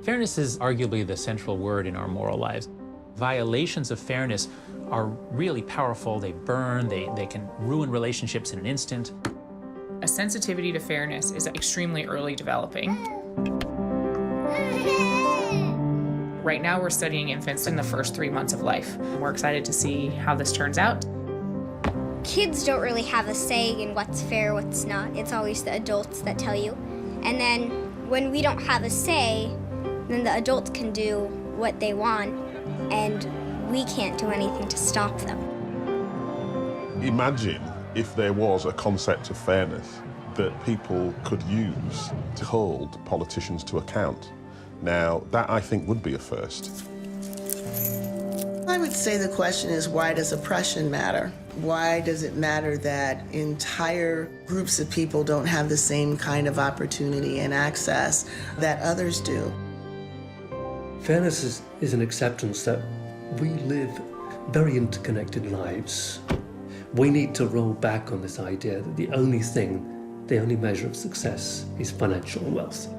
Fairness is arguably the central word in our moral lives. Violations of fairness are really powerful. They burn, they can ruin relationships in an instant. A sensitivity to fairness is extremely early developing. Right now, we're studying infants in the first 3 months of life. We're excited to see how this turns out. Kids don't really have a say in what's fair, what's not. It's always the adults that tell you. And then when we don't have a say, then the adults can do what they want, and we can't do anything to stop them. Imagine if there was a concept of fairness that people could use to hold politicians to account. Now, that I think would be a first. I would say the question is, why does oppression matter? Why does it matter that entire groups of people don't have the same kind of opportunity and access that others do? Fairness is an acceptance that we live very interconnected lives. We need to roll back on this idea that the only measure of success is financial wealth.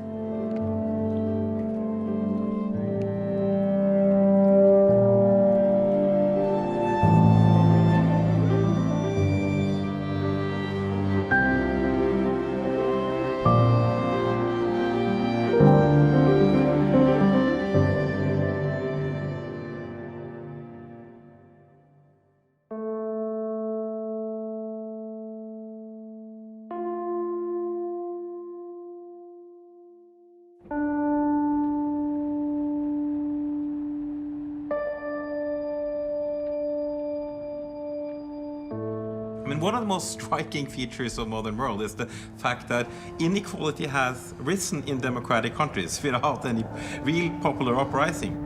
I mean, one of the most striking features of modern world is the fact that inequality has risen in democratic countries without any real popular uprising.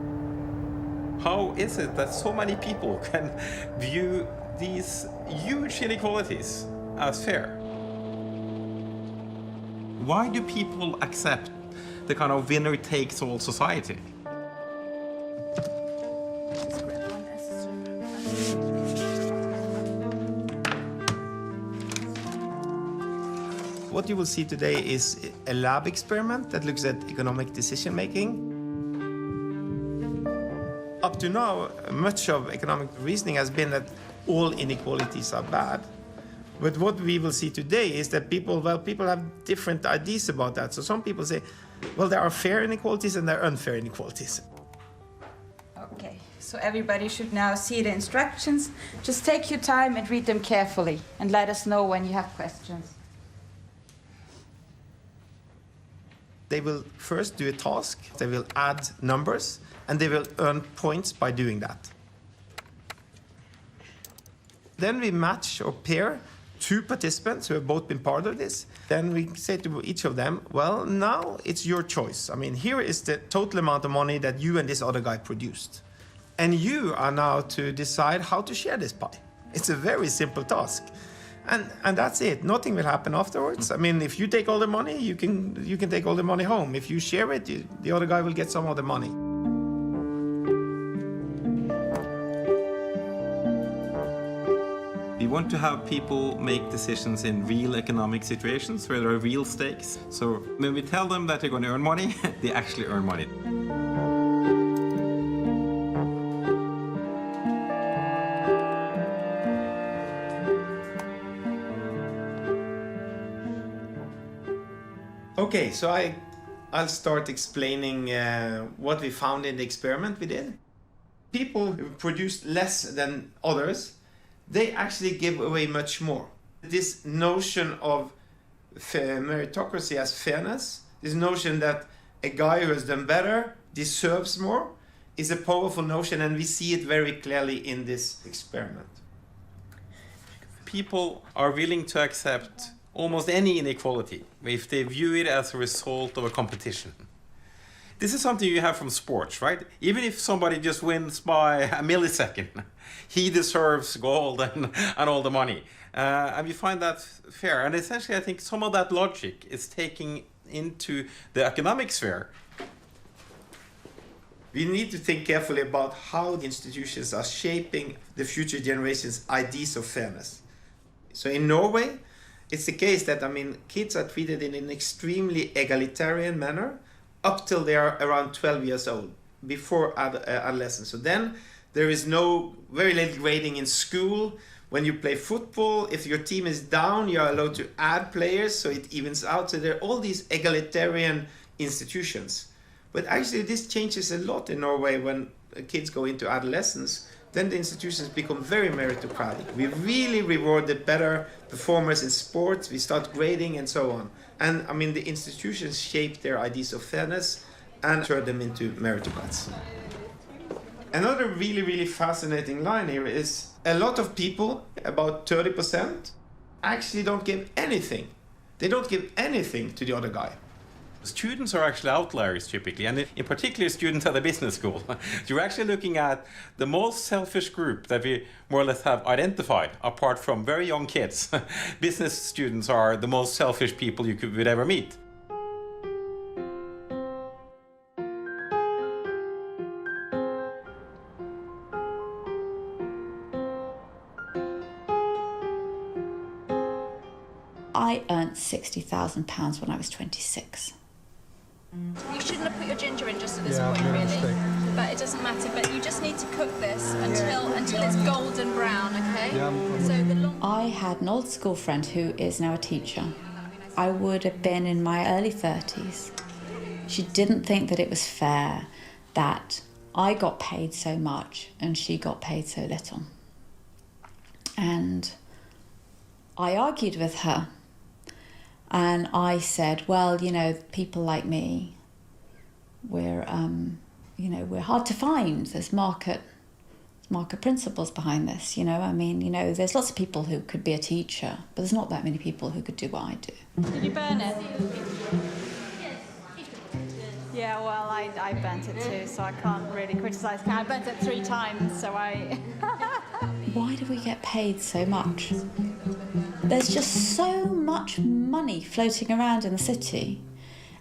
How is it that so many people can view these huge inequalities as fair? Why do people accept the kind of winner-takes-all society? What you will see today is a lab experiment that looks at economic decision-making. Up to now, much of economic reasoning has been that all inequalities are bad. But what we will see today is that people have different ideas about that. So some people say, well, there are fair inequalities and there are unfair inequalities. Okay, so everybody should now see the instructions. Just take your time and read them carefully and let us know when you have questions. They will first do a task, they will add numbers, and they will earn points by doing that. Then we match or pair two participants who have both been part of this. Then we say to each of them, well, now it's your choice. I mean, here is the total amount of money that you and this other guy produced. And you are now to decide how to share this pie. It's a very simple task. And that's it. Nothing will happen afterwards. I mean, if you take all the money, you can take all the money home. If you share it, the other guy will get some of the money. We want to have people make decisions in real economic situations where there are real stakes. So when we tell them that they're going to earn money, they actually earn money. Okay, so I'll start explaining what we found in the experiment we did. People who produced less than others, they actually give away much more. This notion of meritocracy as fairness, this notion that a guy who has done better deserves more, is a powerful notion, and we see it very clearly in this experiment. People are willing to accept almost any inequality if they view it as a result of a competition. This is something you have from sports, right? Even if somebody just wins by a millisecond, he deserves gold and all the money. And we find that fair. And essentially, I think some of that logic is taking into the economic sphere. We need to think carefully about how the institutions are shaping the future generations' ideas of fairness. So in Norway, it's the case that, I mean, kids are treated in an extremely egalitarian manner. up till they are around 12 years old, before adolescence. So then there is very little grading in school. When you play football, if your team is down, you are allowed to add players, so it evens out. So there are all these egalitarian institutions. But actually this changes a lot in Norway when kids go into adolescence. Then the institutions become very meritocratic. We really reward the better performers in sports. We start grading and so on. And I mean, the institutions shape their ideas of fairness and turn them into meritocrats. Another really, really fascinating line here is a lot of people, about 30%, actually don't give anything. They don't give anything to the other guy. Students are actually outliers typically, and in particular students at a business school. You're actually looking at the most selfish group that we more or less have identified, apart from very young kids. Business students are the most selfish people you would ever meet. I earned £60,000 when I was 26. You shouldn't have put your ginger in just at this point, really. But it doesn't matter. But you just need to cook this until it's golden brown, okay? So I had an old school friend who is now a teacher. I would have been in my early 30s. She didn't think that it was fair that I got paid so much and she got paid so little. And I argued with her. And I said, well, you know, people like me, we're hard to find. There's market principles behind this, you know. I mean, you know, there's lots of people who could be a teacher, but there's not that many people who could do what I do. Did you burn it? Yeah, well, I burnt it too, so I can't really criticise. I burnt it 3 times, so I... Why do we get paid so much? There's just so much money floating around in the city,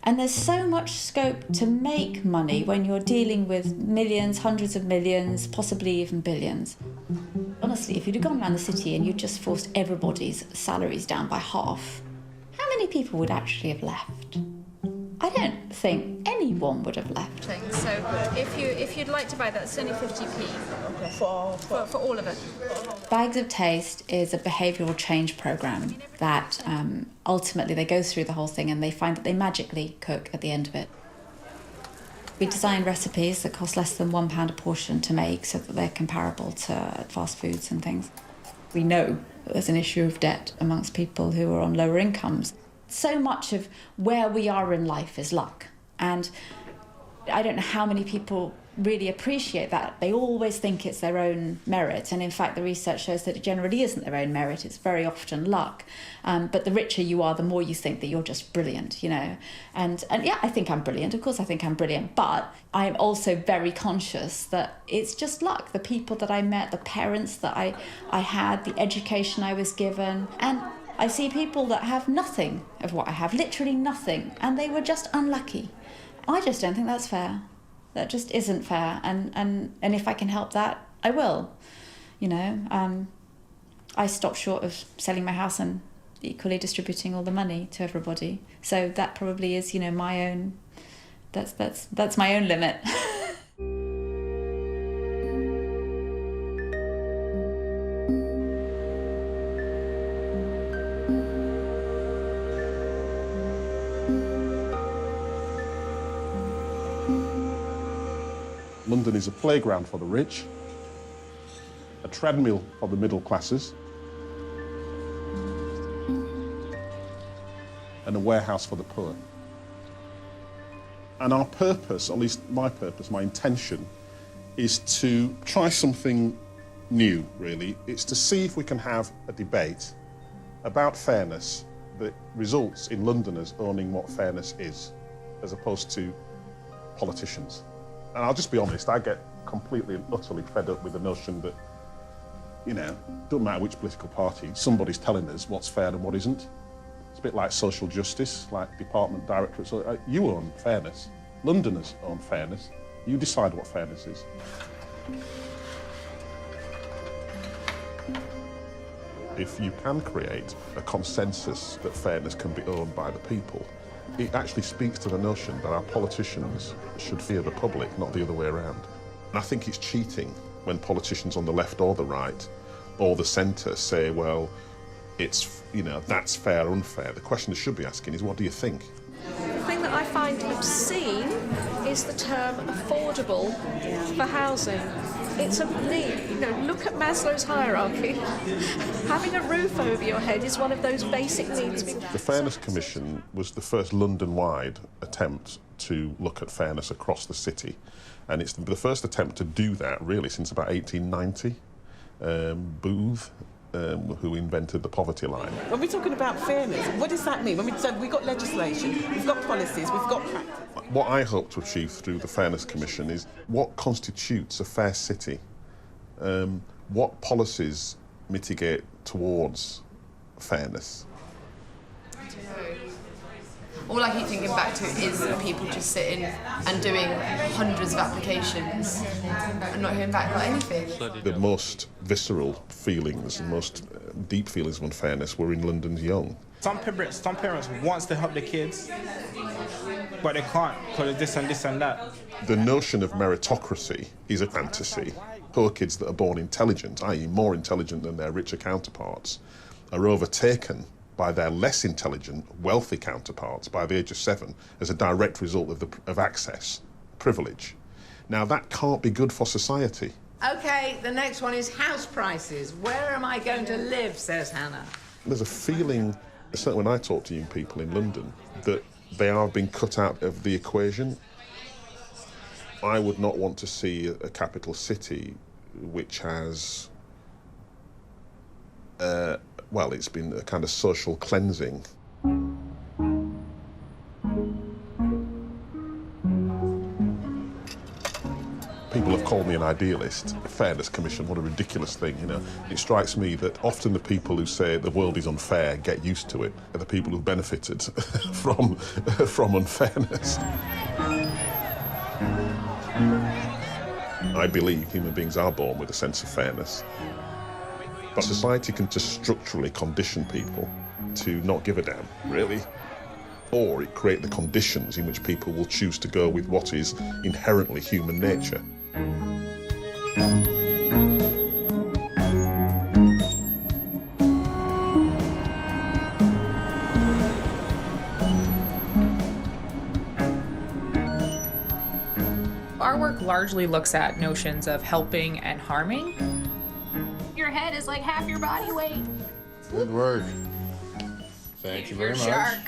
and there's so much scope to make money when you're dealing with millions, hundreds of millions, possibly even billions. Honestly, if you'd have gone around the city and you'd just forced everybody's salaries down by half, how many people would actually have left? I don't think anyone would have left. So if you'd like to buy that, it's only 50p for all of it. Bags of Taste is a behavioural change programme that ultimately they go through the whole thing and they find that they magically cook at the end of it. We design recipes that cost less than £1 a portion to make so that they're comparable to fast foods and things. We know that there's an issue of debt amongst people who are on lower incomes. So much of where we are in life is luck. And I don't know how many people really appreciate that. They always think it's their own merit. And in fact, the research shows that it generally isn't their own merit. It's very often luck. But the richer you are, the more you think that you're just brilliant, you know. And yeah, I think I'm brilliant. Of course, I think I'm brilliant. But I'm also very conscious that it's just luck. The people that I met, the parents that I had, the education I was given. And I see people that have nothing of what I have, literally nothing, and they were just unlucky. I just don't think that's fair. That just isn't fair, and if I can help that, I will. You know, I stopped short of selling my house and equally distributing all the money to everybody. So that probably is, you know, my own. That's my own limit. London is a playground for the rich, a treadmill for the middle classes, and a warehouse for the poor. And our purpose, at least my purpose, my intention, is to try something new, really. It's to see if we can have a debate about fairness that results in Londoners owning what fairness is, as opposed to politicians. And I'll just be honest, I get completely and utterly fed up with the notion that, you know, doesn't matter which political party, somebody's telling us what's fair and what isn't. It's a bit like social justice, like department directorates. So, you own fairness. Londoners own fairness. You decide what fairness is. If you can create a consensus that fairness can be owned by the people, it actually speaks to the notion that our politicians should fear the public, not the other way around. And I think it's cheating when politicians on the left or the right or the centre say, well, it's, you know, that's fair, unfair. The question they should be asking is, what do you think? The thing that I find obscene is the term affordable for housing. It's a need. You know, look at Maslow's hierarchy. Having a roof over your head is one of those basic needs. The Fairness Commission was the first London-wide attempt to look at fairness across the city. And it's the first attempt to do that, really, since about 1890. Booth, who invented the poverty line. When we're talking about fairness, what does that mean? We've got legislation, we've got policies, we've got practice. What I hope to achieve through the Fairness Commission is what constitutes a fair city? What policies mitigate towards fairness? All I keep thinking back to is people just sitting and doing hundreds of applications and not hearing back about anything. The most visceral feelings and most deep feelings of unfairness were in London's young. Some parents want to help the kids, but they can't because of this and that. The notion of meritocracy is a fantasy. Poor kids that are born intelligent, i.e. more intelligent than their richer counterparts, are overtaken by their less intelligent, wealthy counterparts by the age of 7 as a direct result of access, privilege. Now, that can't be good for society. OK, the next one is house prices. Where am I going to live, says Hannah. There's a feeling, certainly when I talk to young people in London, that they are being cut out of the equation. I would not want to see a capital city which has well, it's been a kind of social cleansing. People have called me an idealist. Fairness Commission, what a ridiculous thing, you know. It strikes me that often the people who say the world is unfair get used to it, are the people who benefited from unfairness. I believe human beings are born with a sense of fairness. But society can just structurally condition people to not give a damn, really. Or it creates the conditions in which people will choose to go with what is inherently human nature. Our work largely looks at notions of helping and harming. Your head is like half your body weight. Good work. Thank you very much.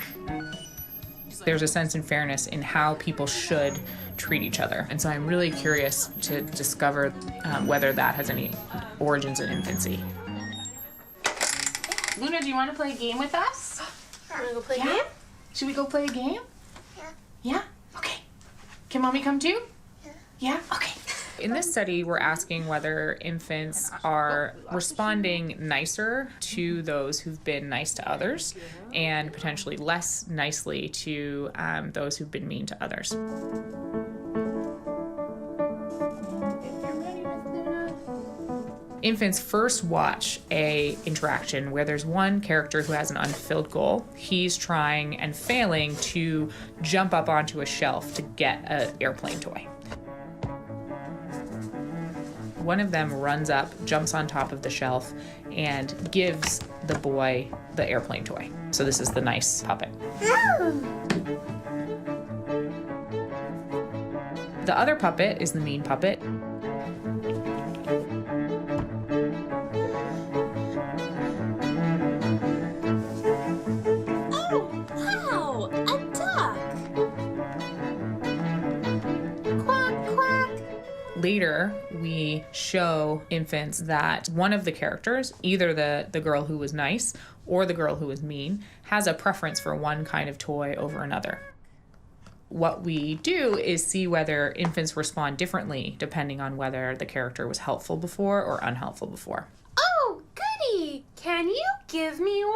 There's a sense in fairness in how people should treat each other. And so I'm really curious to discover whether that has any origins in infancy. Luna, do you want to play a game with us? Want to go play a game? Should we go play a game? Yeah. Yeah? Okay. Can Mommy come too? Yeah? Okay. In this study, we're asking whether infants are responding nicer to those who've been nice to others and potentially less nicely to those who've been mean to others. Infants first watch a interaction where there's one character who has an unfulfilled goal. He's trying and failing to jump up onto a shelf to get an airplane toy. One of them runs up, jumps on top of the shelf, and gives the boy the airplane toy. So this is the nice puppet. The other puppet is the mean puppet. Oh, wow, a duck. Quack, quack. Later, we show infants that one of the characters, either the girl who was nice or the girl who was mean, has a preference for one kind of toy over another. What we do is see whether infants respond differently depending on whether the character was helpful before or unhelpful before. Oh, goody. Can you give me one?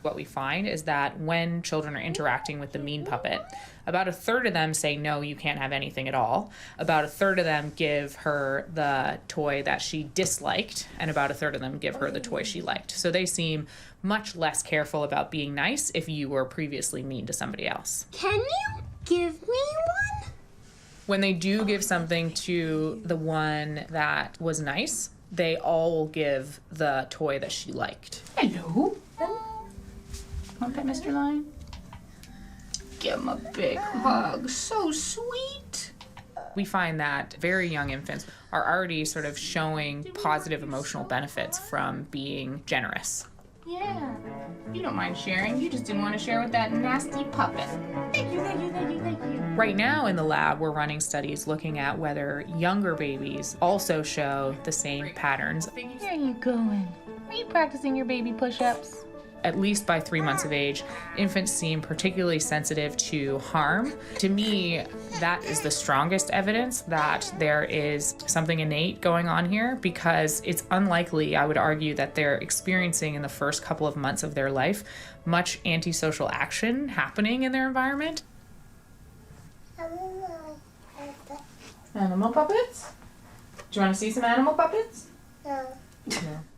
What we find is that when children are interacting with the mean puppet, about a third of them say, no, you can't have anything at all. About a third of them give her the toy that she disliked, and about a third of them give her the toy she liked. So they seem much less careful about being nice if you were previously mean to somebody else. Can you give me one? When they do give something to the one that was nice, they all give the toy that she liked. Hello. Want that, Mr. Lion? Give him a big hug. So sweet. We find that very young infants are already sort of showing positive emotional benefits from being generous. Yeah. You don't mind sharing. You just didn't want to share with that nasty puppet. Thank you, thank you, thank you, thank you. Right now in the lab, we're running studies looking at whether younger babies also show the same patterns. Where are you going? Are you practicing your baby push-ups? At least by 3 months of age, infants seem particularly sensitive to harm. To me, that is the strongest evidence that there is something innate going on here, because it's unlikely, I would argue, that they're experiencing in the first couple of months of their life much antisocial action happening in their environment. Animal puppets? Do you want to see some animal puppets? No.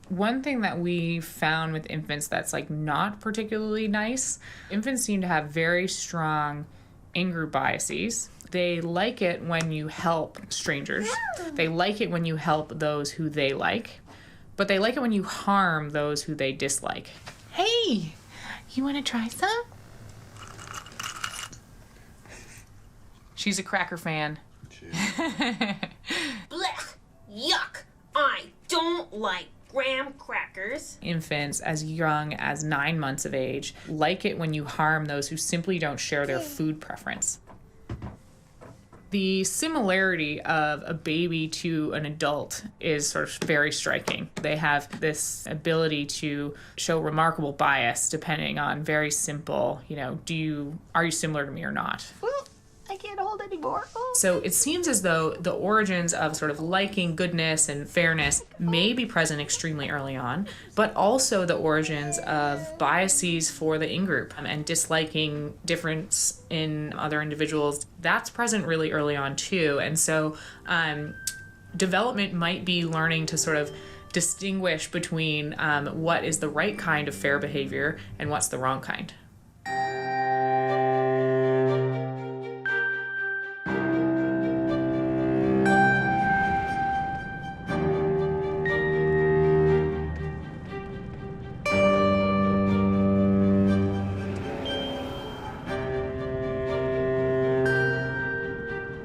One thing that we found with infants that's like not particularly nice, infants seem to have very strong in-group biases. They like it when you help strangers. They like it when you help those who they like, but they like it when you harm those who they dislike. Hey, you want to try some? She's a cracker fan. Blech! Yuck! I don't like graham crackers. Infants as young as 9 months of age like it when you harm those who simply don't share their food preference. The similarity of a baby to an adult is sort of very striking. They have this ability to show remarkable bias depending on very simple, are you similar to me or not? I can't hold anymore. Oh. So it seems as though the origins of sort of liking goodness and fairness may be present extremely early on, but also the origins of biases for the in-group and disliking difference in other individuals, that's present really early on too. And so development might be learning to sort of distinguish between what is the right kind of fair behavior and what's the wrong kind.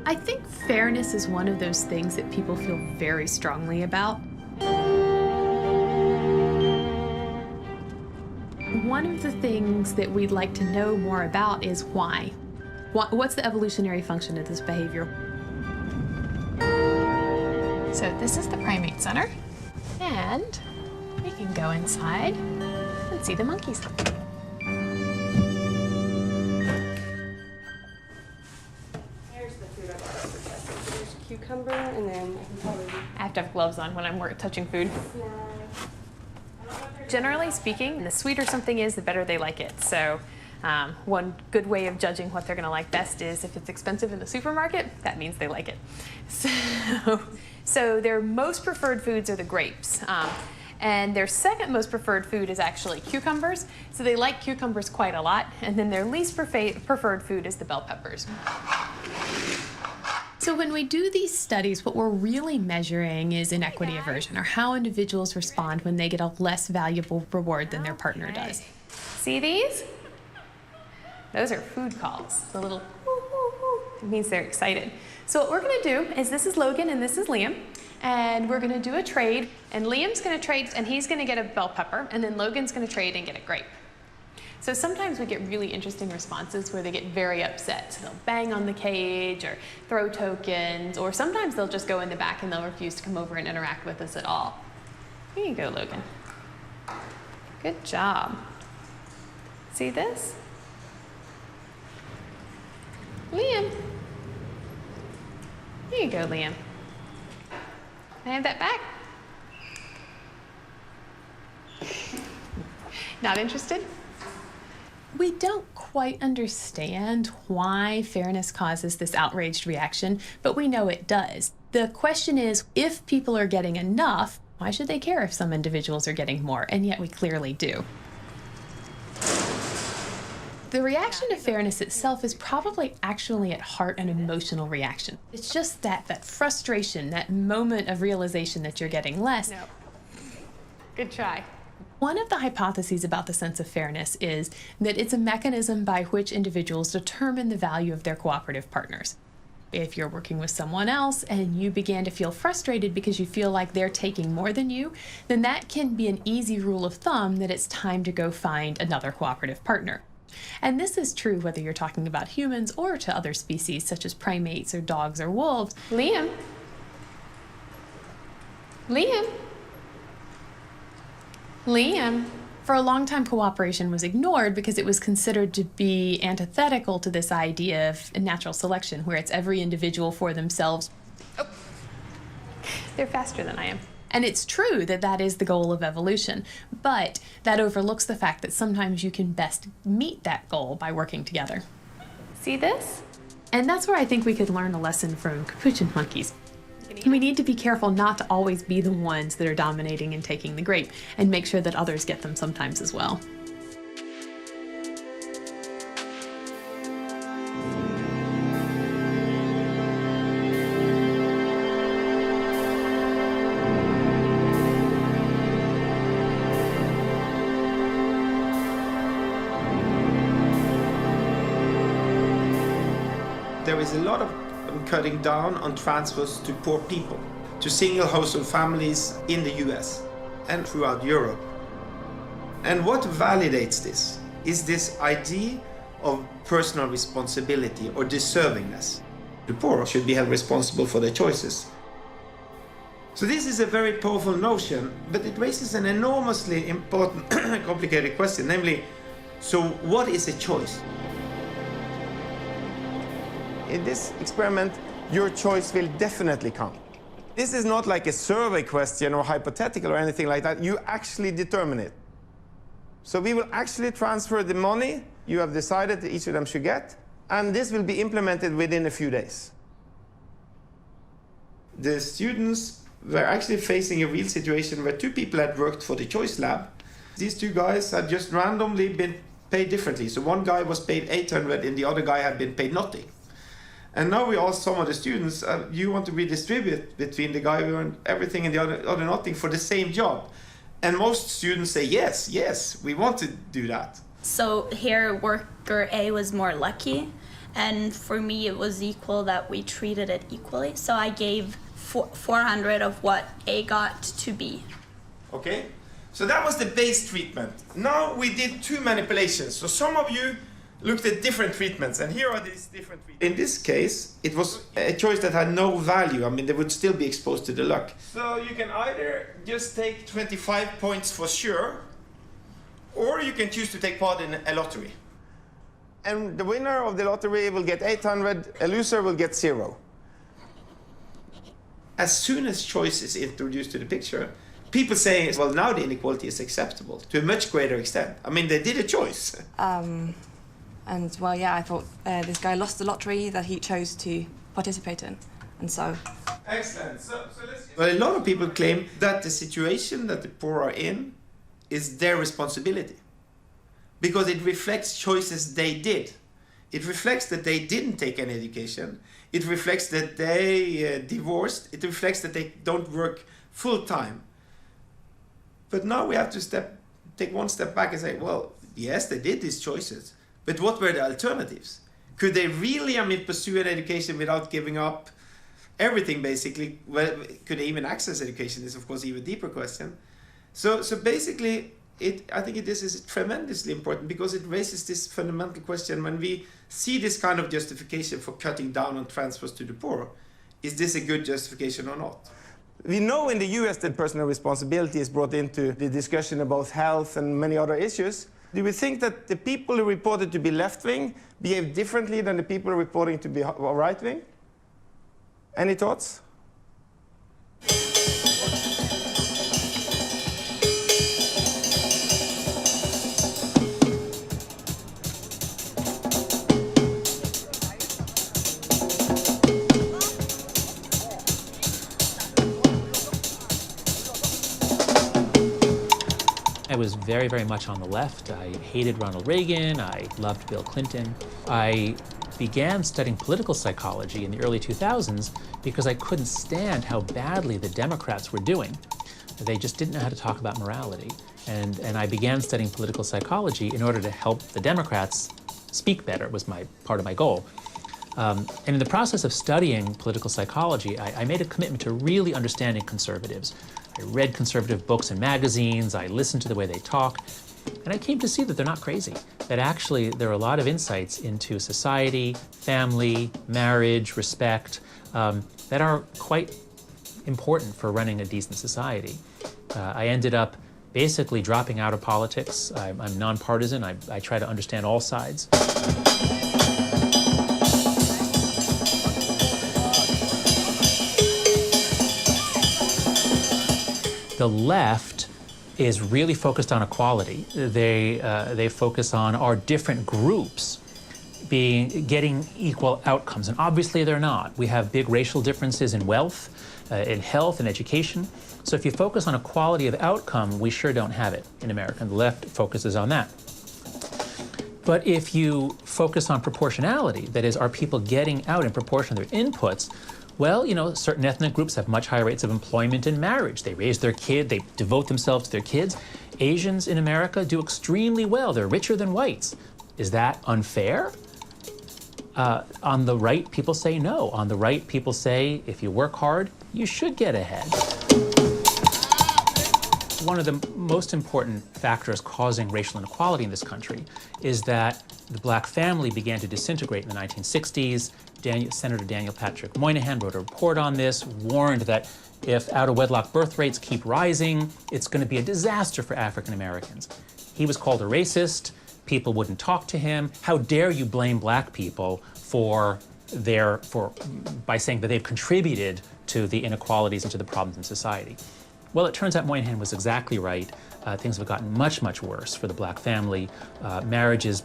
I think fairness is one of those things that people feel very strongly about. One of the things that we'd like to know more about is why. What's the evolutionary function of this behavior? So this is the primate center, and we can go inside and see the monkeys. Cucumber, and then I can probably... I have to have gloves on when I'm touching food. Generally speaking, the sweeter something is, the better they like it. So one good way of judging what they're going to like best is if it's expensive in the supermarket, that means they like it. So their most preferred foods are the grapes. And their second most preferred food is actually cucumbers. So they like cucumbers quite a lot. And then their least preferred food is the bell peppers. So when we do these studies, what we're really measuring is inequity aversion, or how individuals respond when they get a less valuable reward than their partner does. See these? Those are food calls. The little woo, woo, woo. It means they're excited. So what we're going to do is, this is Logan and this is Liam, and we're going to do a trade, and Liam's going to trade and he's going to get a bell pepper, and then Logan's going to trade and get a grape. So sometimes we get really interesting responses where they get very upset. So they'll bang on the cage or throw tokens, or sometimes they'll just go in the back and they'll refuse to come over and interact with us at all. Here you go, Logan. Good job. See this? Liam. Here you go, Liam. Can I have that back? Not interested? We don't quite understand why fairness causes this outraged reaction, but we know it does. The question is, if people are getting enough, why should they care if some individuals are getting more? And yet we clearly do. The reaction to fairness itself is probably actually at heart an emotional reaction. It's just that frustration, that moment of realization that you're getting less. No. Good try. One of the hypotheses about the sense of fairness is that it's a mechanism by which individuals determine the value of their cooperative partners. If you're working with someone else and you begin to feel frustrated because you feel like they're taking more than you, then that can be an easy rule of thumb that it's time to go find another cooperative partner. And this is true whether you're talking about humans or to other species such as primates or dogs or wolves. Liam? Liam? Liam? For a long time, cooperation was ignored because it was considered to be antithetical to this idea of natural selection, where it's every individual for themselves. Oh. They're faster than I am. And it's true that that is the goal of evolution, but that overlooks the fact that sometimes you can best meet that goal by working together. See this? And that's where I think we could learn a lesson from capuchin monkeys. We need to be careful not to always be the ones that are dominating and taking the grape, and make sure that others get them sometimes as well. There is a lot of cutting down on transfers to poor people, to single household families in the US and throughout Europe. And what validates this is this idea of personal responsibility or deservingness. The poor should be held responsible for their choices. So this is a very powerful notion, but it raises an enormously important, complicated question, namely, so what is a choice? In this experiment, your choice will definitely count. This is not like a survey question or hypothetical or anything like that. You actually determine it. So we will actually transfer the money you have decided that each of them should get, and this will be implemented within a few days. The students were actually facing a real situation where two people had worked for the choice lab. These two guys had just randomly been paid differently. So one guy was paid 800 and the other guy had been paid nothing. And now we asked some of the students, you want to redistribute between the guy who earned everything and the other nothing for the same job? And most students say, yes, we want to do that. So here, worker A was more lucky, and for me it was equal that we treated it equally. So I gave 400 of what A got to B. Okay, so that was the base treatment. Now we did two manipulations. So some of you looked at different treatments, and here are these different treatments. In this case, it was a choice that had no value. I mean, they would still be exposed to the luck. So you can either just take 25 points for sure, or you can choose to take part in a lottery. And the winner of the lottery will get 800, a loser will get 0. As soon as choice is introduced to the picture, people say, well, now the inequality is acceptable to a much greater extent. I mean, they did a choice. And well, yeah, I thought this guy lost the lottery that he chose to participate in, and so. Excellent. Well, a lot of people claim that the situation that the poor are in is their responsibility, because it reflects choices they did. It reflects that they didn't take any education. It reflects that they divorced. It reflects that they don't work full time. But now we have to take one step back and say, well, yes, they did these choices. But what were the alternatives? Could they really, pursue an education without giving up everything, basically? Well, could they even access education is, of course, an even deeper question. So basically, I think this is tremendously important because it raises this fundamental question. When we see this kind of justification for cutting down on transfers to the poor, is this a good justification or not? We know in the US that personal responsibility is brought into the discussion about health and many other issues. Do we think that the people who reported to be left-wing behave differently than the people reporting to be right-wing? Any thoughts? was very, very much on the left. I hated Ronald Reagan. I loved Bill Clinton. I began studying political psychology in the early 2000s because I couldn't stand how badly the Democrats were doing. They just didn't know how to talk about morality. And I began studying political psychology in order to help the Democrats speak better, was part of my goal. And in the process of studying political psychology, I made a commitment to really understanding conservatives. I read conservative books and magazines, I listened to the way they talk, and I came to see that they're not crazy, that actually there are a lot of insights into society, family, marriage, respect, that are quite important for running a decent society. I ended up basically dropping out of politics. I'm nonpartisan. I try to understand all sides. The left is really focused on equality. They focus on our different groups getting equal outcomes, and obviously they're not. We have big racial differences in wealth, in health and education. So if you focus on equality of outcome, we sure don't have it in America, and the left focuses on that. But if you focus on proportionality, that is, are people getting out in proportion to their inputs, well, you know, certain ethnic groups have much higher rates of employment and marriage. They raise their kid, they devote themselves to their kids. Asians in America do extremely well. They're richer than whites. Is that unfair? On the right, people say no. On the right, people say if you work hard, you should get ahead. One of the most important factors causing racial inequality in this country is that the black family began to disintegrate in the 1960s. Senator Daniel Patrick Moynihan wrote a report on this, warned that if out-of-wedlock birth rates keep rising, it's going to be a disaster for African Americans. He was called a racist. People wouldn't talk to him. How dare you blame black people by saying that they've contributed to the inequalities and to the problems in society? Well, it turns out Moynihan was exactly right. Things have gotten much, much worse for the black family. Marriages,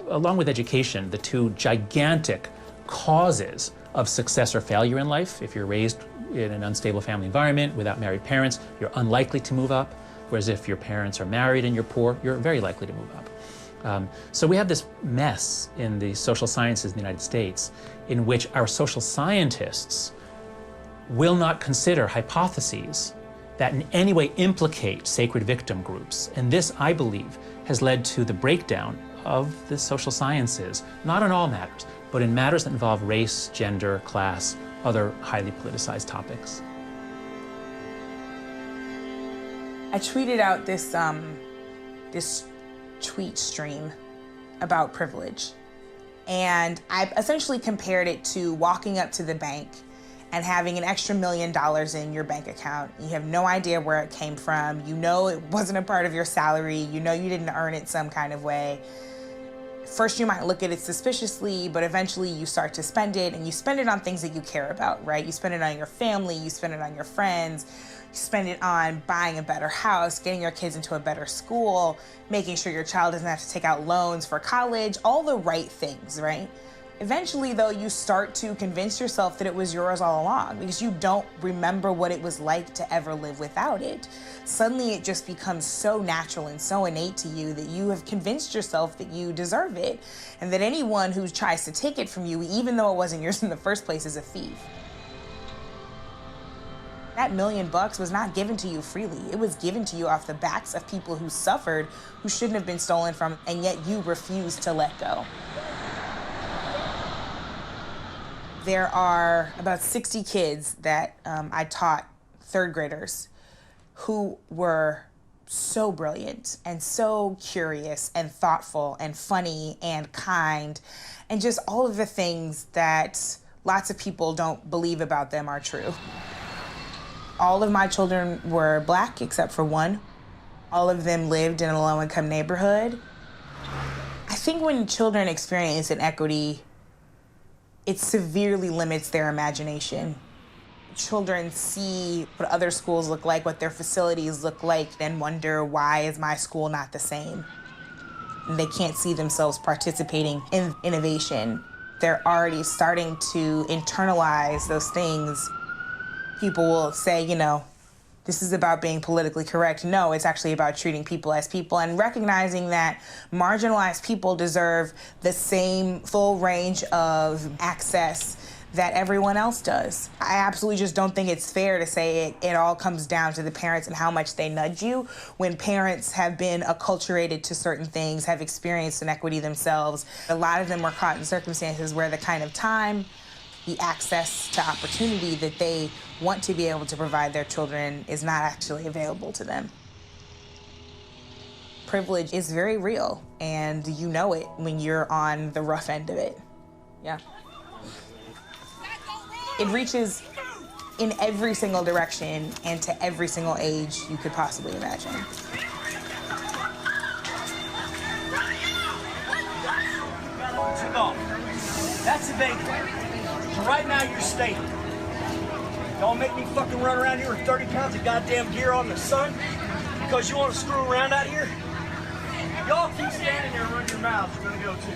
along with education, the two gigantic causes of success or failure in life. If you're raised in an unstable family environment without married parents, you're unlikely to move up. Whereas if your parents are married and you're poor, you're very likely to move up. So we have this mess in the social sciences in the United States in which our social scientists will not consider hypotheses that in any way implicate sacred victim groups. And this, I believe, has led to the breakdown of the social sciences, not in all matters, but in matters that involve race, gender, class, other highly politicized topics. I tweeted out this tweet stream about privilege. And I essentially compared it to walking up to the bank and having an extra $1 million in your bank account. You have no idea where it came from. You know it wasn't a part of your salary. You know you didn't earn it some kind of way. First, you might look at it suspiciously, but eventually you start to spend it, and you spend it on things that you care about, right? You spend it on your family, you spend it on your friends, you spend it on buying a better house, getting your kids into a better school, making sure your child doesn't have to take out loans for college, all the right things, right? Eventually, though, you start to convince yourself that it was yours all along because you don't remember what it was like to ever live without it. Suddenly, it just becomes so natural and so innate to you that you have convinced yourself that you deserve it and that anyone who tries to take it from you, even though it wasn't yours in the first place, is a thief. That $1 million was not given to you freely. It was given to you off the backs of people who suffered, who shouldn't have been stolen from, and yet you refused to let go. There are about 60 kids that I taught, third graders, who were so brilliant and so curious and thoughtful and funny and kind, and just all of the things that lots of people don't believe about them are true. All of my children were Black except for one. All of them lived in a low-income neighborhood. I think when children experience inequity, it severely limits their imagination. Children see what other schools look like, what their facilities look like, and wonder, why is my school not the same? And they can't see themselves participating in innovation. They're already starting to internalize those things. People will say, you know, this is about being politically correct. No, it's actually about treating people as people and recognizing that marginalized people deserve the same full range of access that everyone else does. I absolutely just don't think it's fair to say it all comes down to the parents and how much they nudge you when parents have been acculturated to certain things, have experienced inequity themselves. A lot of them were caught in circumstances where the kind of time, the access to opportunity that they want to be able to provide their children is not actually available to them. Privilege is very real, and you know it when you're on the rough end of it. Yeah. It reaches in every single direction and to every single age you could possibly imagine. Take off. That's a baby. So right now you're stable. Don't make me fucking run around here with 30 pounds of goddamn gear on the sun because you want to screw around out here. Y'all keep standing there and run your mouths. You're gonna go too.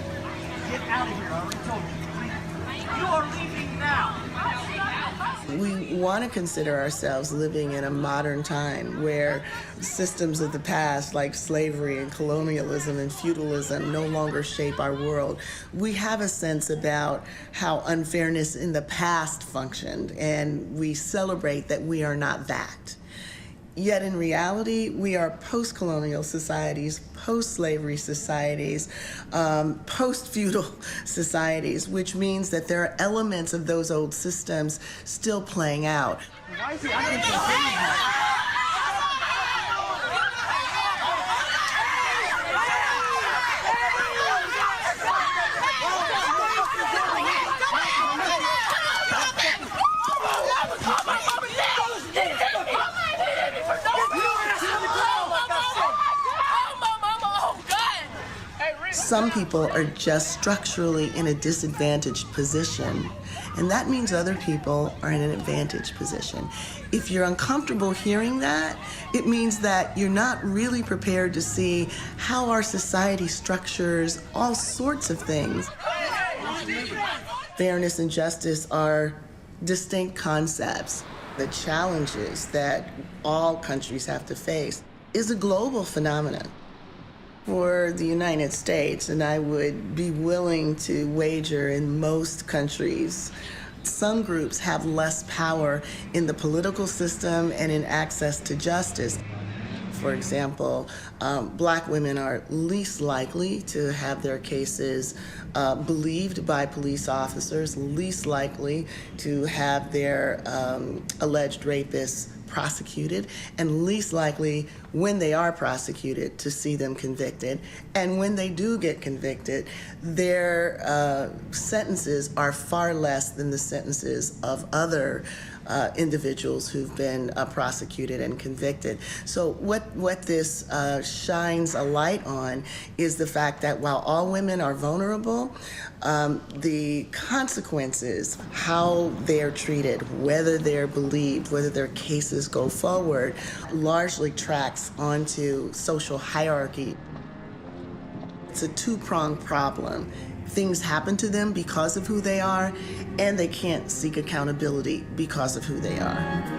Get out of here. I already told you. You are leaving now. We want to consider ourselves living in a modern time where systems of the past like slavery and colonialism and feudalism no longer shape our world. We have a sense about how unfairness in the past functioned, and we celebrate that we are not that. Yet in reality, we are post-colonial societies, post-slavery societies, post-feudal societies, which means that there are elements of those old systems still playing out. Why is he acting so crazy? Some people are just structurally in a disadvantaged position, and that means other people are in an advantaged position. If you're uncomfortable hearing that, it means that you're not really prepared to see how our society structures all sorts of things. Fairness and justice are distinct concepts. The challenges that all countries have to face is a global phenomenon. For the United States, and I would be willing to wager in most countries, some groups have less power in the political system and in access to justice. For example, black women are least likely to have their cases believed by police officers, least likely to have their alleged rapists prosecuted, and least likely, when they are prosecuted, to see them convicted. And when they do get convicted, their sentences are far less than the sentences of other individuals who've been prosecuted and convicted. So what this shines a light on is the fact that while all women are vulnerable, the consequences, how they're treated, whether they're believed, whether their cases go forward, largely tracks onto social hierarchy. It's a two-pronged problem. Things happen to them because of who they are, and they can't seek accountability because of who they are.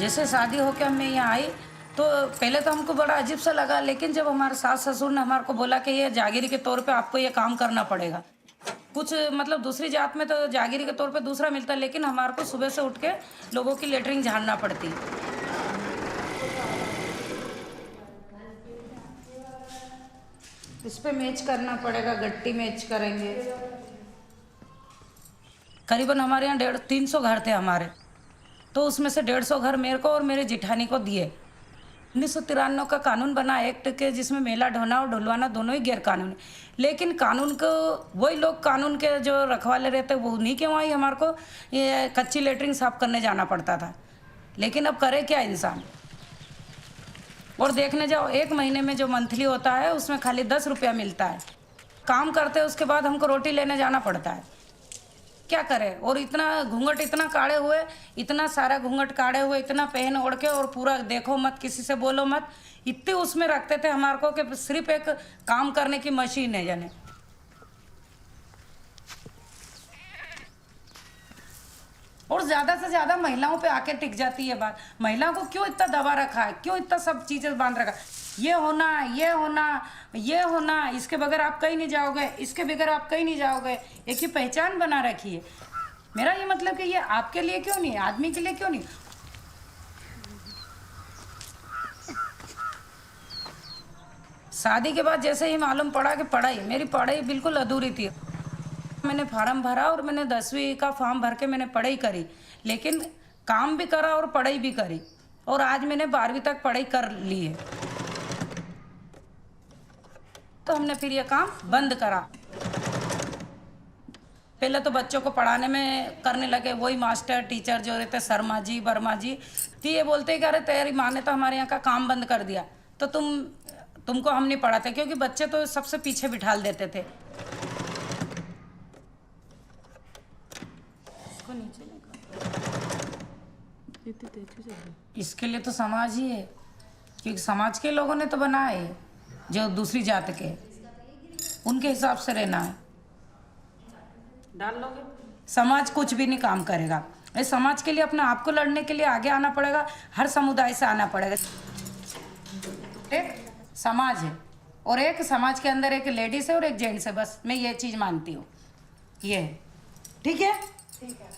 जैसे शादी होकर हम यहाँ आई तो पहले तो हमको बड़ा अजीब सा लगा, लेकिन जब हमारे सास ससुर ने हमारे को बोला कि ये जागीरी के तौर पे आपको ये काम करना पड़ेगा, कुछ मतलब दूसरी जात में तो जागीरी के तौर पे दूसरा मिलता, लेकिन हमारे को सुबह से उठ के लोगों की लेटरिन झाड़ना पड़ती। इस पे मैच करना पड़ेगा, गट्टी मैच करेंगे। करीबन हमारे यहाँ 350 घर थे हमारे, तो उसमें से 150 घर मेरे को और मेरे जिठानी को दिए। 1993 का कानून बना एक्ट के, जिसमें मेला ढोना और ढुलवाना दोनों ही गैर कानूनी, लेकिन कानून को वही लोग कानून के जो रखवाले रहते वो उन्हीं के वहाँ ही हमारे को ये कच्ची लेटरिन साफ करने जाना पड़ता था। लेकिन अब करे क्या इंसान। और देखने जाओ 1 महीने में जो मंथली होता है उसमें खाली 10 रुपया मिलता है। काम करते हैं उसके बाद हमको रोटी लेने जाना पड़ता है, क्या करें। और इतना घूंघट इतना काढ़े हुए, इतना सारा घूंघट काढ़े हुए, इतना पहन ओढ़ के, और पूरा देखो मत, किसी से बोलो मत, इतने उसमें रखते थे हमारे को कि सिर्फ एक काम करने की मशीन है जाने। और ज़्यादा से ज़्यादा महिलाओं पे आके टिक जाती है बात। महिलाओं को क्यों इतना दबा रखा है, क्यों इतना सब चीज़ें बांध रखा है। ये होना, ये होना, ये होना, इसके बगैर आप कहीं नहीं जाओगे, इसके बगैर आप कहीं नहीं जाओगे। एक ही पहचान बना रखी है। मेरा ये मतलब कि ये आपके लिए क्यों नहीं, आदमी के लिए क्यों नहीं। शादी के बाद जैसे ही मालूम पड़ा कि मेरी पढ़ाई बिल्कुल अधूरी थी। मैंने फार्म भरा और मैंने 10वीं का फॉर्म भर के मैंने पढ़ाई करी, लेकिन काम भी करा और पढ़ाई भी करी, और आज मैंने 12वीं तक पढ़ाई कर ली है। तो हमने फिर ये काम बंद करा। पहले तो बच्चों को पढ़ाने में करने लगे वही मास्टर टीचर जो रहते शर्मा जी वर्मा जी, तो ये बोलते कि अरे तेरी माँ ने तो हमारे यहाँ का काम बंद कर दिया, तो तुमको हम नहीं पढ़ाते, क्योंकि बच्चे तो सबसे पीछे बिठा देते थे। इसके लिए तो समाज ही है, क्योंकि समाज के लोगों ने तो बनाया है, जो दूसरी जात के, उनके हिसाब से रहना है। डाल लोगे समाज कुछ भी नहीं काम करेगा। इस समाज के लिए अपने आप को लड़ने के लिए आगे आना पड़ेगा, हर समुदाय से आना पड़ेगा। एक समाज है और एक समाज के अंदर एक लेडीज है और एक जेंट्स है, बस मैं ये चीज मानती हूँ। ये ठीक है, ठीक है।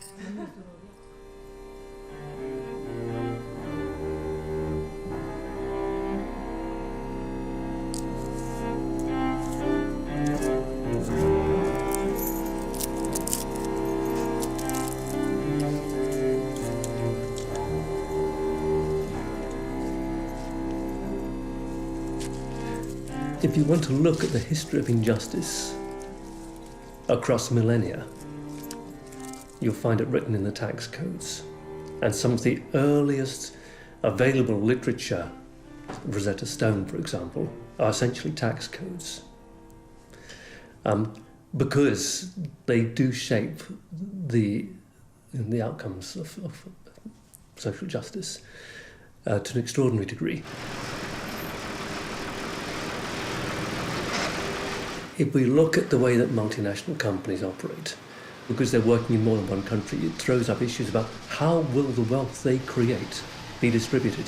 If you want to look at the history of injustice across millennia, you'll find it written in the tax codes. And some of the earliest available literature, Rosetta Stone, for example, are essentially tax codes. Because they do shape the outcomes of social justice to an extraordinary degree. If we look at the way that multinational companies operate, because they're working in more than one country, it throws up issues about how will the wealth they create be distributed.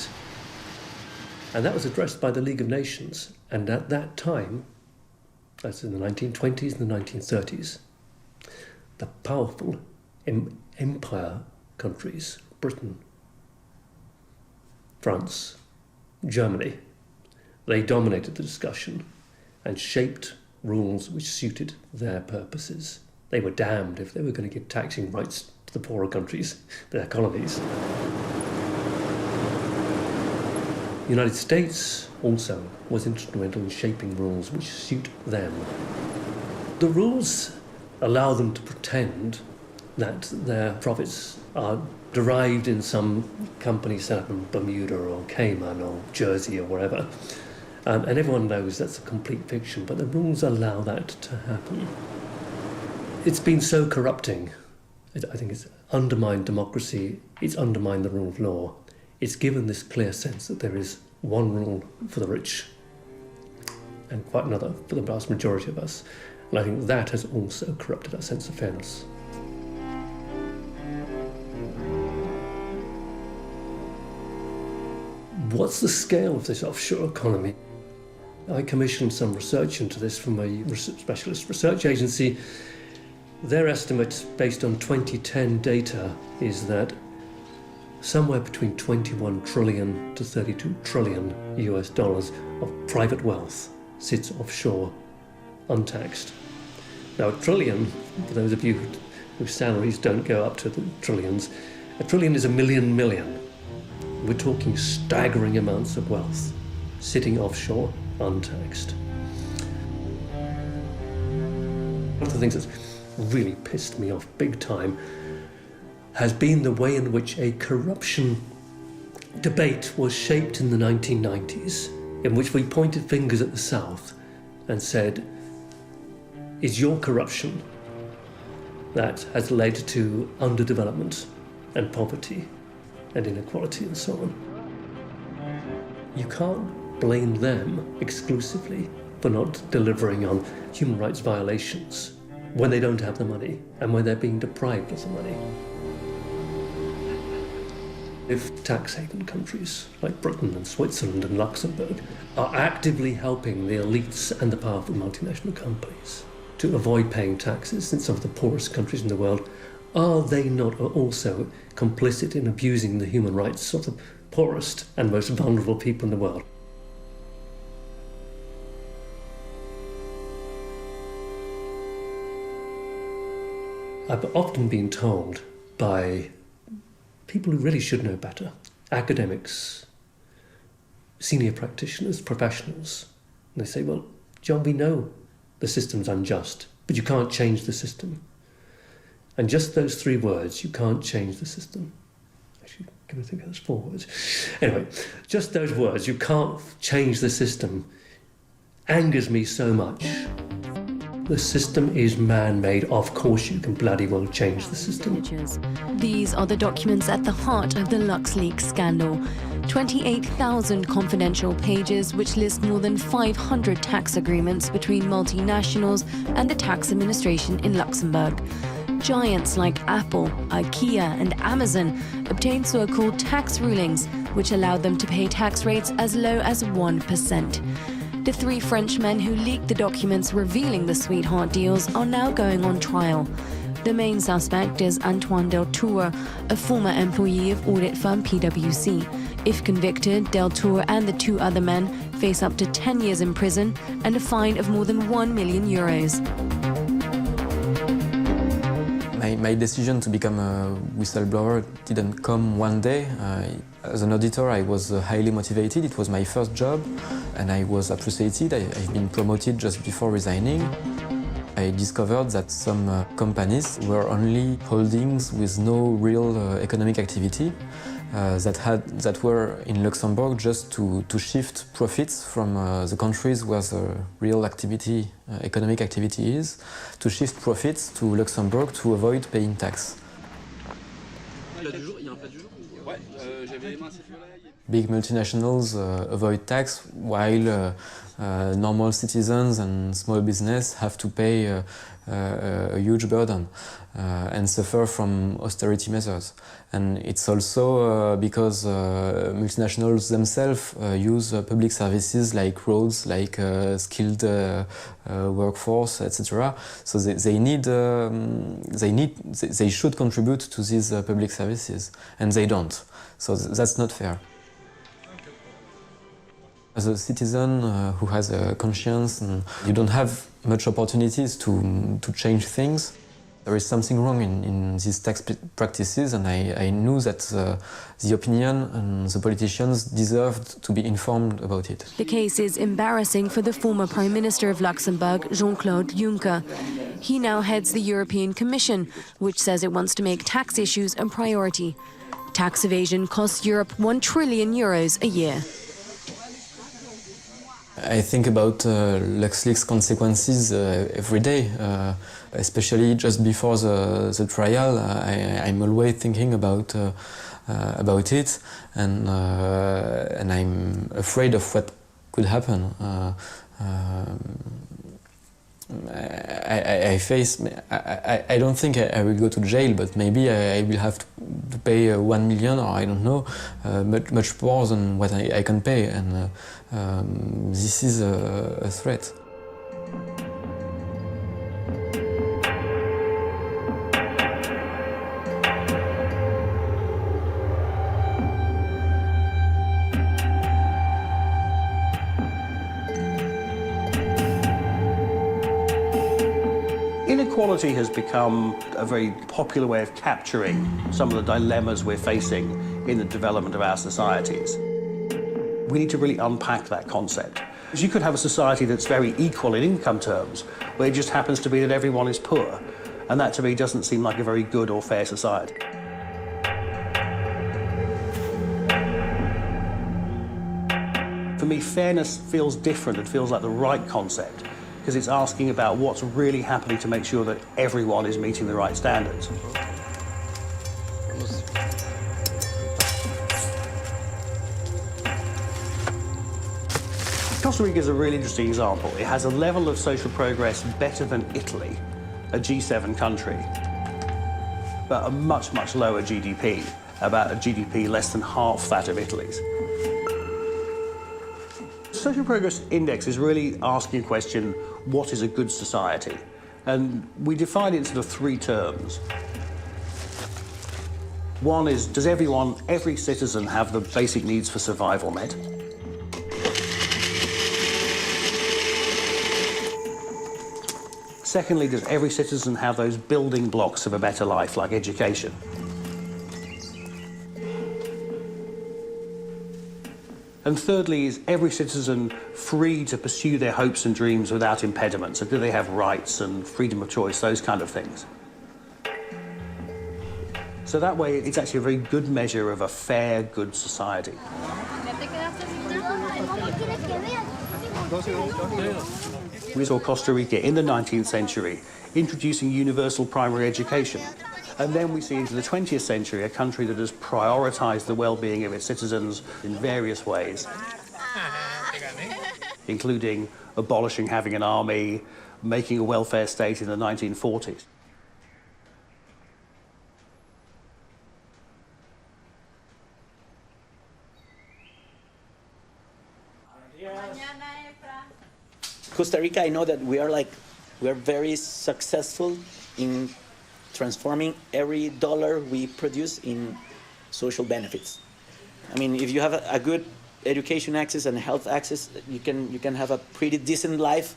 And that was addressed by the League of Nations. And at that time, that's in the 1920s and the 1930s, the powerful empire countries, Britain, France, Germany, they dominated the discussion and shaped rules which suited their purposes. They were damned if they were going to give taxing rights to the poorer countries, their colonies. The United States also was instrumental in shaping rules which suit them. The rules allow them to pretend that their profits are derived in some company set up in Bermuda or Cayman or Jersey or wherever. And everyone knows that's a complete fiction, but the rules allow that to happen. It's been so corrupting. I think it's undermined democracy, it's undermined the rule of law. It's given this clear sense that there is one rule for the rich and quite another for the vast majority of us. And I think that has also corrupted our sense of fairness. What's the scale of this offshore economy? I commissioned some research into this from a specialist research agency. Their estimate, based on 2010 data, is that somewhere between 21 trillion to 32 trillion US dollars of private wealth sits offshore, untaxed. Now, a trillion, for those of you whose salaries don't go up to the trillions, 1 trillion is a million million. We're talking staggering amounts of wealth sitting offshore, untaxed. One of the things that's really pissed me off big time has been the way in which a corruption debate was shaped in the 1990s, in which we pointed fingers at the South and said, it's your corruption that has led to underdevelopment and poverty and inequality and so on. You can't blame them exclusively for not delivering on human rights violations when they don't have the money and when they're being deprived of the money. If tax haven countries like Britain and Switzerland and Luxembourg are actively helping the elites and the powerful multinational companies to avoid paying taxes in some of the poorest countries in the world, are they not also complicit in abusing the human rights of the poorest and most vulnerable people in the world? I've often been told by people who really should know better, academics, senior practitioners, professionals, and they say, well, John, we know the system's unjust, but you can't change the system. And just those 3 words, you can't change the system. Actually, I think that's 4 words. Anyway, just those words, you can't change the system, angers me so much. The system is man-made. Of course you can bloody well change the system. These are the documents at the heart of the LuxLeaks scandal. 28,000 confidential pages which list more than 500 tax agreements between multinationals and the tax administration in Luxembourg. Giants like Apple, IKEA and Amazon obtained so-called tax rulings which allowed them to pay tax rates as low as 1%. The 3 Frenchmen who leaked the documents revealing the sweetheart deals are now going on trial. The main suspect is Antoine Deltour, a former employee of audit firm PwC. If convicted, Deltour and the 2 other men face up to 10 years in prison and a fine of more than 1 million euros. My decision to become a whistleblower didn't come one day. As an auditor, I was highly motivated. It was my first job, and I was appreciated. I've been promoted just before resigning. I discovered that some companies were only holdings with no real economic activity that were in Luxembourg just to shift profits from the countries where the real activity, economic activity is, to shift profits to Luxembourg to avoid paying tax. Big multinationals avoid tax while normal citizens and small business have to pay a huge burden and suffer from austerity measures. And it's also because multinationals themselves use public services like roads, like skilled workforce, etc. So they should contribute to these public services, and they don't. So that's not fair. As a citizen who has a conscience, and you don't have much opportunities to change things. There is something wrong in these tax practices, and I knew that the opinion and the politicians deserved to be informed about it. The case is embarrassing for the former Prime Minister of Luxembourg, Jean-Claude Juncker. He now heads the European Commission, which says it wants to make tax issues a priority. Tax evasion costs Europe 1 trillion euros a year. I think about LuxLeaks consequences every day, especially just before the trial. I'm always thinking about it, and I'm afraid of what could happen. I don't think I will go to jail, but maybe I will have to pay 1 million, or I don't know, much more than what I can pay, and this is a threat. Equality has become a very popular way of capturing some of the dilemmas we're facing in the development of our societies. We need to really unpack that concept. Because you could have a society that's very equal in income terms, where it just happens to be that everyone is poor. And that, to me, doesn't seem like a very good or fair society. For me, fairness feels different. It feels like the right concept, because it's asking about what's really happening to make sure that everyone is meeting the right standards. Costa Rica is a really interesting example. It has a level of social progress better than Italy, a G7 country, but a much, much lower GDP, about a GDP less than half that of Italy's. Social Progress Index is really asking a question, what is a good society? And we define it in sort of three terms. One is, does every citizen have the basic needs for survival met? Secondly, does every citizen have those building blocks of a better life, like education? And thirdly, is every citizen free to pursue their hopes and dreams without impediments? So do they have rights and freedom of choice, those kind of things? So that way, it's actually a very good measure of a fair, good society. We saw Costa Rica in the 19th century introducing universal primary education. And then we see into the 20th century a country that has prioritized the well-being of its citizens in various ways, including abolishing having an army, making a welfare state in the 1940s. Costa Rica, I know that we're very successful in transforming every dollar we produce in social benefits. I mean, if you have a good education access and health access, you can have a pretty decent life,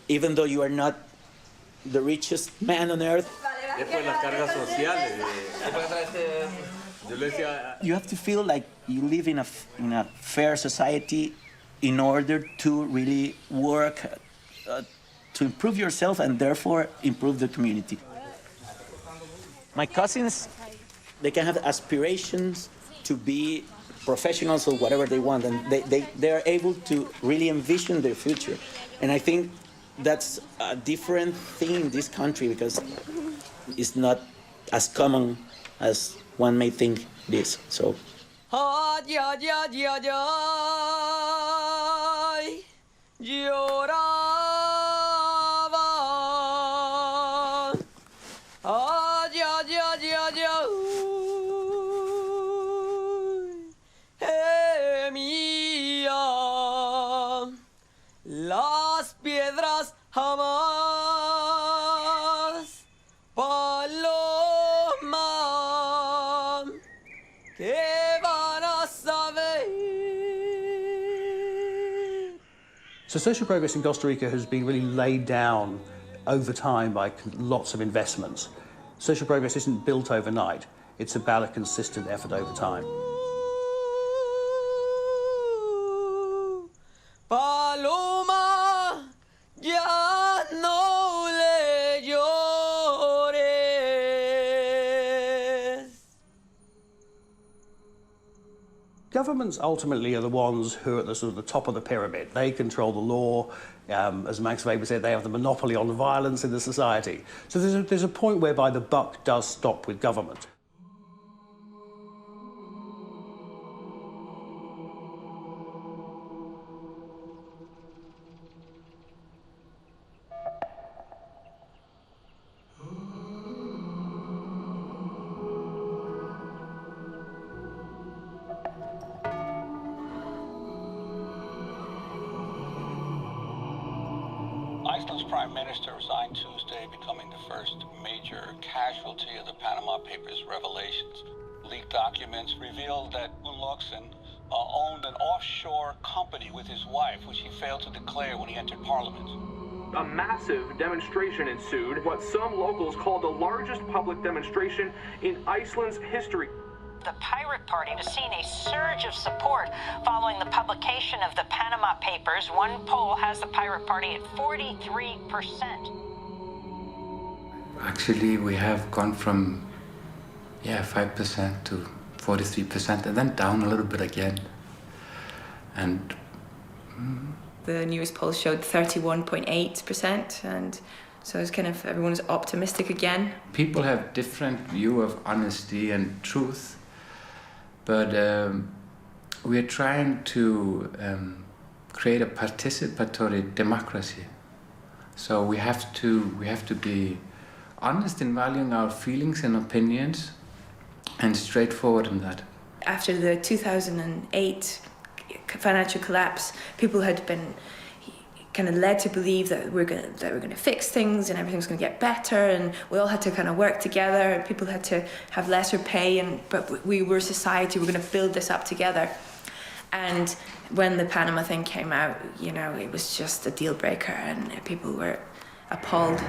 even though you are not the richest man on earth. You have to feel like you live in a fair society in order to really work to improve yourself and therefore improve the community. My cousins, they can have aspirations to be professionals or whatever they want, and they are able to really envision their future. And I think that's a different thing in this country because it's not as common as one may think it is. So. Las piedras jamás, paloma, que van a saber. So social progress in Costa Rica has been really laid down over time by lots of investments. Social progress isn't built overnight. It's about a consistent effort over time. Paloma, ya no le llores. Governments ultimately are the ones who are at the sort of the top of the pyramid. They control the law. As Max Weber said, they have the monopoly on violence in the society. So there's a point whereby the buck does stop with government. Iceland's Prime Minister resigned Tuesday, becoming the first major casualty of the Panama Papers revelations. Leaked documents revealed that Ungerechtigkeit owned an offshore company with his wife, which he failed to declare when he entered Parliament. A massive demonstration ensued, what some locals called the largest public demonstration in Iceland's history. The Pirate Party has seen a surge of support following the publication of the Panama Papers. One poll has the Pirate Party at 43%. Actually, we have gone from 5% to 43%, and then down a little bit again. And the newest poll showed 31.8%, and so it's kind of everyone's optimistic again. People have different view of honesty and truth, but we are trying to create a participatory democracy. So we have to be honest in valuing our feelings and opinions, and straightforward in that. After the 2008 financial collapse, people had been kind of led to believe that we're going to fix things and everything's going to get better, and we all had to kind of work together, and people had to have lesser pay, but we were a society, we're going to build this up together. And when the Panama thing came out, you know, it was just a deal breaker, and people were appalled.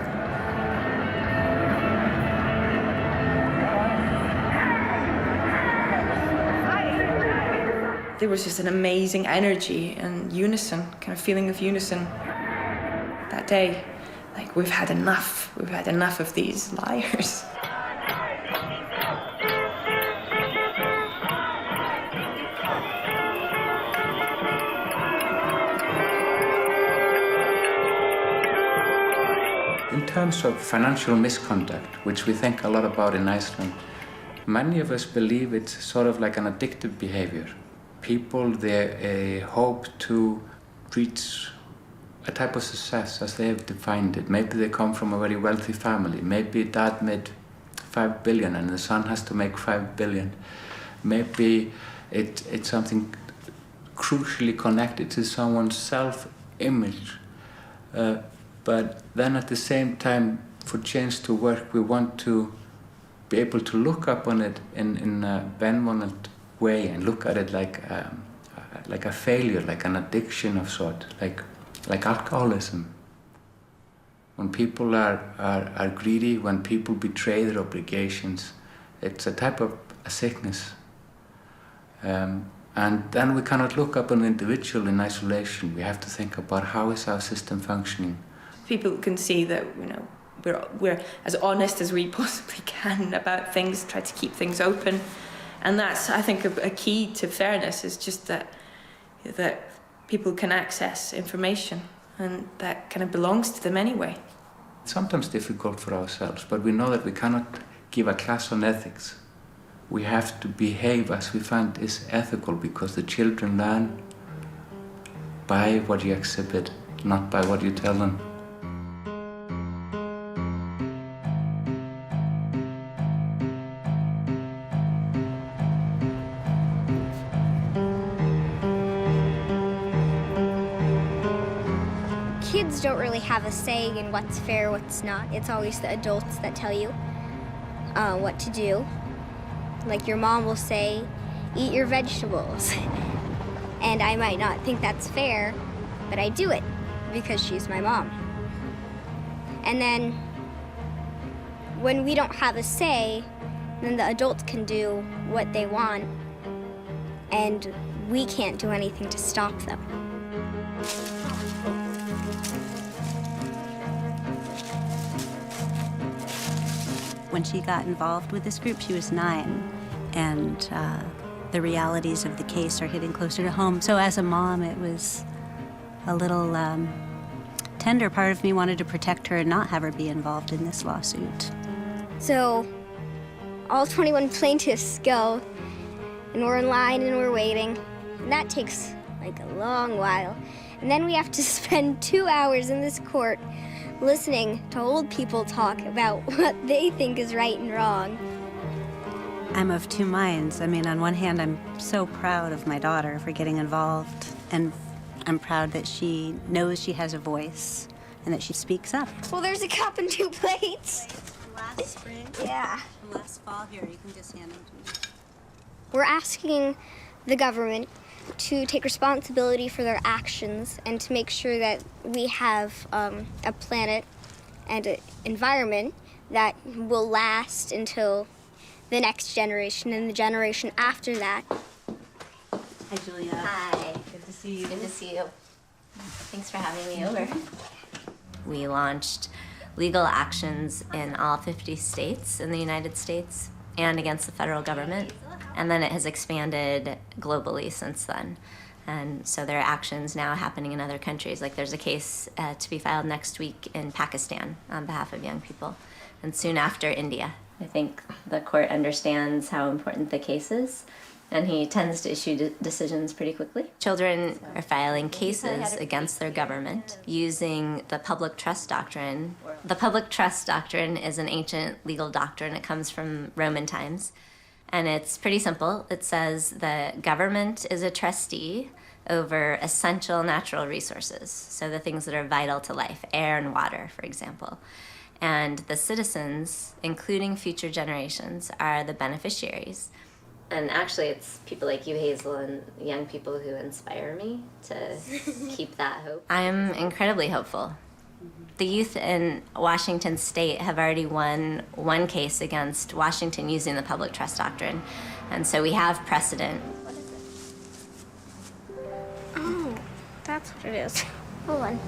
There was just an amazing energy and unison, kind of feeling of unison that day. Like, we've had enough of these liars. in terms of financial misconduct, which we think a lot about in Iceland, many of us believe it's sort of like an addictive behavior. People, they hope to reach a type of success as they have defined it. Maybe they come from a very wealthy family. Maybe dad made 5 billion and the son has to make 5 billion. Maybe it's something crucially connected to someone's self-image. But then at the same time, for change to work, we want to be able to look up on it in a benevolent way and look at it like a failure, like an addiction of sort, like alcoholism. When people are greedy, when people betray their obligations, it's a type of a sickness. And then we cannot look up an individual in isolation. We have to think about how is our system functioning. People can see that, you know, we're as honest as we possibly can about things, try to keep things open. And that's, I think, a key to fairness is just that people can access information and that kind of belongs to them anyway. It's sometimes difficult for ourselves, but we know that we cannot give a class on ethics. We have to behave as we find is ethical, because the children learn by what you exhibit, not by what you tell them. Kids don't really have a say in what's fair, what's not. It's always the adults that tell you what to do. Like your mom will say, eat your vegetables. And I might not think that's fair, but I do it because she's my mom. And then when we don't have a say, then the adults can do what they want, and we can't do anything to stop them. When she got involved with this group, she was 9, and the realities of the case are hitting closer to home. So as a mom, it was a little tender. Part of me wanted to protect her and not have her be involved in this lawsuit. So all 21 plaintiffs go, and we're in line and we're waiting, and that takes like a long while. And then we have to spend 2 hours in this court listening to old people talk about what they think is right and wrong. I'm of two minds. I mean, on one hand, I'm so proud of my daughter for getting involved, and I'm proud that she knows she has a voice and that she speaks up. Well, there's a cup and 2 plates. Last spring? Yeah. Last fall. Here, you can just hand them to me. We're asking the government to take responsibility for their actions and to make sure that we have a planet and an environment that will last until the next generation and the generation after that. Hi, Julia. Hi. Good to see you. Good to see you. Thanks for having me over. We launched legal actions in all 50 states in the United States and against the federal government. And then it has expanded globally since then. And so there are actions now happening in other countries. Like there's a case to be filed next week in Pakistan on behalf of young people. And soon after, India. I think the court understands how important the case is, and he tends to issue decisions pretty quickly. Children are filing cases against their government using the public trust doctrine. The public trust doctrine is an ancient legal doctrine. It comes from Roman times. And it's pretty simple. It says the government is a trustee over essential natural resources, so the things that are vital to life, air and water, for example. And the citizens, including future generations, are the beneficiaries. And actually, it's people like you, Hazel, and young people who inspire me to keep that hope. I'm incredibly hopeful. The youth in Washington State have already won one case against Washington using the public trust doctrine. And so we have precedent. Oh, that's what it is. Hold on.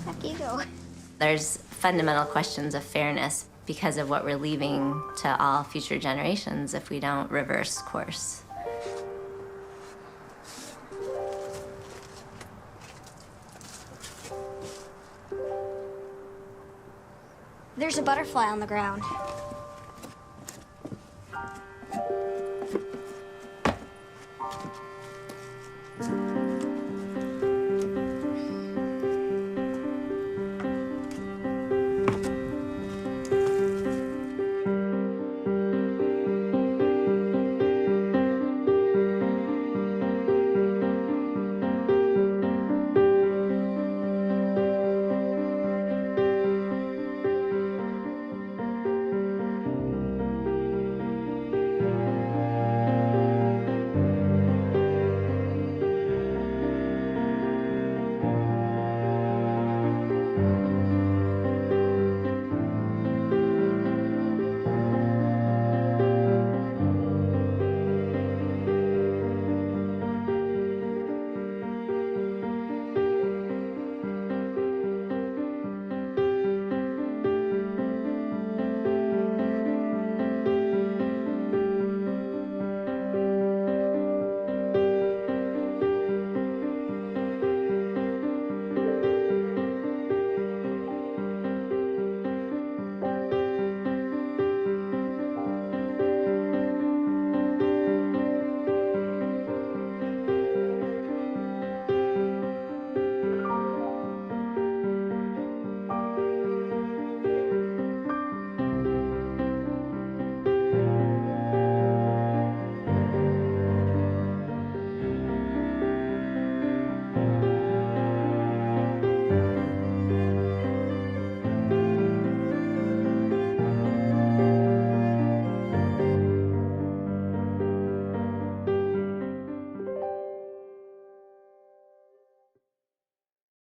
Back you go. There's fundamental questions of fairness because of what we're leaving to all future generations if we don't reverse course. There's a butterfly on the ground.